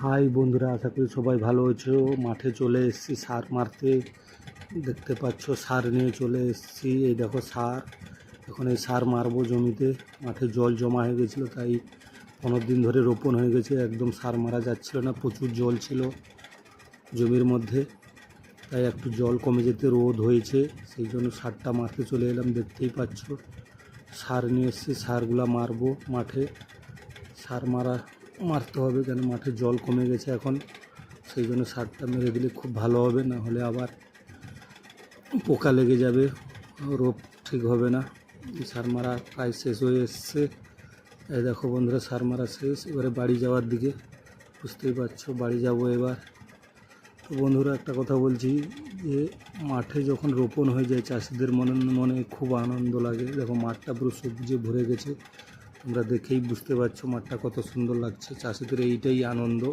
High বন্ধুরা, আশা করি সবাই ভালো আছো। মাঠে চলে এসেছি সার মারতে। দেখতে পাচ্ছ সার নিয়ে চলে এসেছি। এই দেখো সার, এখন এই সার মারবো জমিতে। মাঠে জল জমা হয়ে গেছিলো, তাই 15 দিন ধরে রোপণ হয়ে গেছে, একদম সার মারা যাচ্ছিল না, প্রচুর জল ছিল জমির মধ্যে। তাই একটু জল কমে যেতে রোদ হয়েছে, সেই জন্য সারটা মারতে চলে এলাম। দেখতেই পাচ্ছ সার নিয়ে এসেছি, সারগুলা মারবো মাঠে। সার মারতে হবে, কেন মাঠে জল কমে গেছে এখন, সেই জন্য সারটা মেরে দিলে খুব ভালো হবে, না হলে আবার পোকা লেগে যাবে, রোগ ঠিক হবে না। সার মারা প্রায় শেষ হয়ে এসছে। এই দেখো বন্ধুরা, সার মারা শেষ, এবারে বাড়ি যাওয়ার দিকে। বুঝতেই পারছো বাড়ি যাব এবার। তো বন্ধুরা, একটা কথা বলছি যে মাঠে যখন রোপণ হয়ে যায় চাষিদের মনে মনে খুব আনন্দ লাগে। দেখো মাঠটা পুরো সবুজে ভরে গেছে, তোমরা দেখেই বুঝতে পারছো মাঠটা কত সুন্দর লাগছে। চাষিদের এইটাই আনন্দ,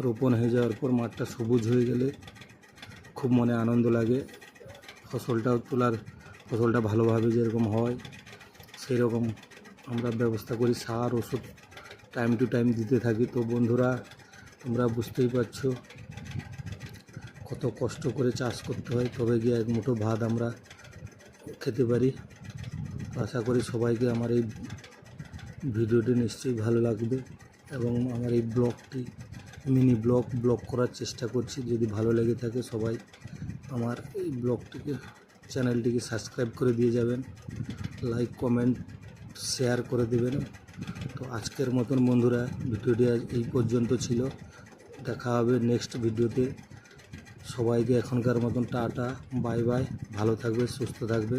রোপণ হয়ে যাওয়ার পর মাঠটা সবুজ হয়ে গেলে খুব মনে আনন্দ লাগে। ফসলটা ভালোভাবে যেরকম হয় সেই রকম আমরা ব্যবস্থা করি, সার ওষুধ টাইম টু টাইম দিতে থাকি। তো বন্ধুরা, তোমরা বুঝতেই পারছো কত কষ্ট করে চাষ করতে হয়, তবে গিয়ে এক মুঠো ভাত আমরা খেতে পারি। তো আশা করি সবাইকে আমার এই ভিডিওটি নিশ্চয়ই ভালো লাগবে, এবং আমার এই ব্লগটি মিনি ব্লগ করার চেষ্টা করছি। যদি ভালো লেগে থাকে সবাই আমার এই চ্যানেলটিকে সাবস্ক্রাইব করে দিয়ে যাবেন, লাইক কমেন্ট শেয়ার করে দেবেন। তো আজকের মতন বন্ধুরা ভিডিওটি আজ এই পর্যন্ত ছিল। দেখা হবে নেক্সট ভিডিওতে। সবাইকে এখনকার মতন টাটা, বাই বাই, ভালো থাকবে, সুস্থ থাকবে।